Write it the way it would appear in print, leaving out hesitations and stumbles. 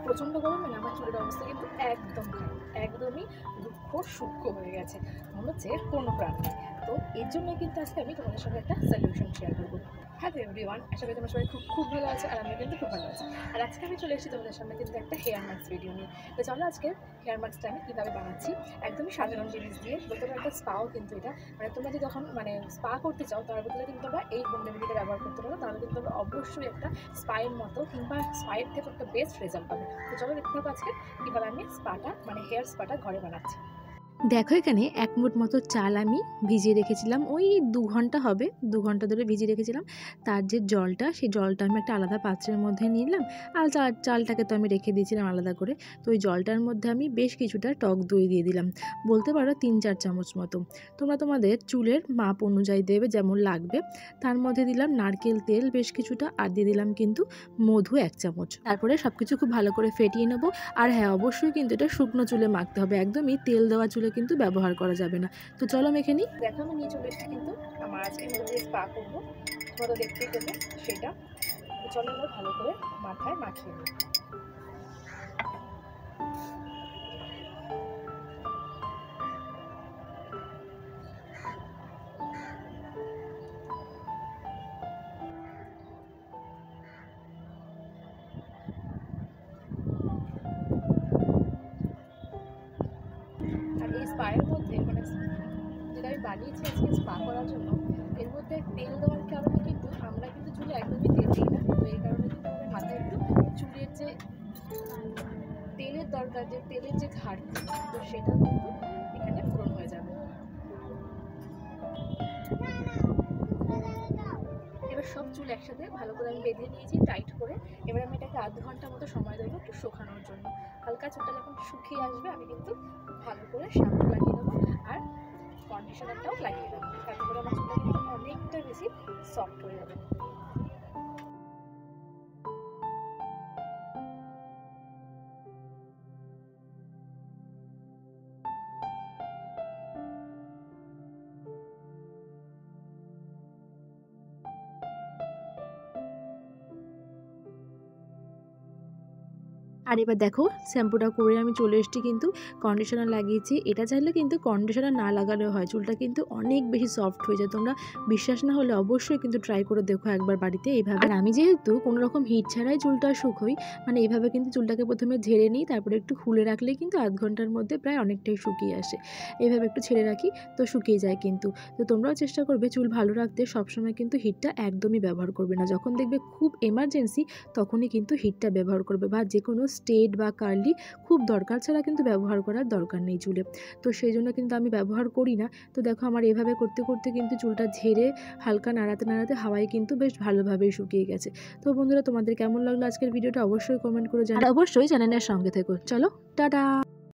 প্রচণ্ড গরমে না আমার চুলের অবস্থা কিন্তু একদম খারাপ, একদমই রুক্ষ সূক্ষ্ম হয়ে গেছে, মনে হচ্ছে কোনো প্রাণ নেই। তো এর জন্য কিন্তু আজকে আমি তোমাদের সঙ্গে একটা সলিউশন শেয়ার করবো। হ্যালো এভরিওয়ান, আশা করি তোমার সবাই খুব খুব ভালো আছে, আর আমি কিন্তু খুব ভালো আছি। আর আজকে আমি চলে এসেছি তোমাদের সামনে কিন্তু একটা হেয়ার মাস্ক ভিডিও নিয়ে। তো চলো আজকে হেয়ার মাস্কটা আমি কীভাবে বানাচ্ছি, একদমই সাধারণ জিনিস দিয়ে, বলতে পারো একটা স্পাও কিন্তু এটা, মানে তোমরা যদি যখন মানে স্পা করতে চাও তার বদলে কিন্তু তোমরা এই হোম রেমেডিটা ব্যবহার করতে পারো, তাহলে কিন্তু তোমরা অবশ্যই একটা স্পায়ের মতো কিংবা স্পায়ের থেকে একটা বেস্ট রেজাল্ট পাবে। তো চলো দেখতে হবে আজকে কীভাবে আমি স্পাটা মানে হেয়ার স্পাটা ঘরে বানাচ্ছি। দেখো এখানে 1 মুঠ মতো চাল আমি ভিজিয়ে রেখেছিলাম, ওই 2 ঘন্টা হবে, 2 ঘন্টা ধরে ভিজিয়ে রেখেছিলাম। তার যে জলটা, সেই জলটা আমি একটা আলাদা পাত্রের মধ্যে নিলাম, আর চালটাকে তো আমি রেখে দিয়েছিলাম আলাদা করে। তো ওই জলটার মধ্যে আমি বেশ কিছুটা টক দই দিয়ে দিলাম, বলতে পারো 3-4 চামচ মতো। তোমরা তোমাদের চুলের মাপ অনুযায়ী দেবে যেমন লাগবে। তার মধ্যে দিলাম নারকেল তেল বেশ কিছুটা, আর দিয়ে দিলাম কিন্তু মধু 1 চামচ। তারপরে সব কিছু খুব ভালো করে ফেটিয়ে নেবো। আর হ্যাঁ, অবশ্যই কিন্তু এটা শুকনো চুলে মাখতে হবে, একদমই তেল দেওয়া চুলে কিন্তু ব্যবহার করা যাবে না। তো চলো মেখে নিই। দেখো আমি নিয়ে চলে এসেছি কিন্তু আমার আজকে যে স্পা করবো, তোমরা তো দেখতেই পেলে সেটা। তো চলো এবার ভালো করে মাথায় মাখিয়ে নিই। আর এই স্পায়ের মধ্যে মানে যেটা আমি বানিয়েছি আজকে স্পা করার জন্য, এর মধ্যে তেল দেওয়ার কারণে কিন্তু আমরা কিন্তু চুলে একদমই তেল দিই না। তো এই কারণে কিন্তু আমাদের মাথায় একটু চুলের যে তেলের দরকার, যে তেলের যে ঘাটতি, তো সেটা কিন্তু এখানে পূরণ হয়ে যাবে। এবার সব চুল একসাথে ভালো করে আমি বেঁধে নিয়েছি টাইট করে। এবার আমি এটাকে আধ ঘন্টা মতো সময় দেবো একটু শুকানোর জন্য। হালকা চুলটা যখন শুকিয়ে আসবে আমি কিন্তু ভালো করে শ্যাম্পু লাগিয়ে দেবো আর কন্ডিশনারটাও লাগিয়ে দেবো, তাতে করে আমার চুলটা কিন্তু অনেকটা বেশি সফট হয়ে যাবে। আর এবার দেখো শ্যাম্পুটা করে আমি চলে এসেছি, কিন্তু কন্ডিশনার লাগিয়েছি। এটা চাইলে কিন্তু কন্ডিশনার না লাগালেও হয়, চুলটা কিন্তু অনেক বেশি সফট হয়ে যায়। তোমরা বিশ্বাস না হলে অবশ্যই কিন্তু ট্রাই করে দেখো একবার বাড়িতে এইভাবে। আর আমি যেহেতু কোনো রকম হিট ছাড়াই চুলটা শুকোই, মানে এইভাবে কিন্তু চুলটাকে প্রথমে ঝেড়ে নিই, তারপরে একটু খুলে রাখলে কিন্তু আধ ঘন্টার মধ্যে প্রায় অনেকটাই শুকিয়ে আসে। এইভাবে একটু ছেড়ে রাখি তো শুকিয়ে যায় কিন্তু। তো তোমরাও চেষ্টা করবে চুল ভালো রাখতে, সবসময় কিন্তু হিটটা একদমই ব্যবহার করবে না। যখন দেখবে খুব এমার্জেন্সি তখনই কিন্তু হিটটা ব্যবহার করবে, বা যে কোনো স্ট্রেট বা কার্লি খুব দরকার ছাড়া কিন্তু ব্যবহার করার দরকার নেই চুলে। তো সেই জন্য কিন্তু আমি ব্যবহার করি না। তো দেখো আমার এভাবে করতে করতে কিন্তু চুলটা ঝেড়ে হালকা নাড়াতে নাড়াতে হাওয়ায় কিন্তু বেশ ভালোভাবেই শুকিয়ে গেছে। তো বন্ধুরা, তোমাদের কেমন লাগলো আজকের ভিডিওটা অবশ্যই কমেন্ট করে জানাও, অবশ্যই চ্যানেলের সঙ্গে থেকো। চলো টাটা।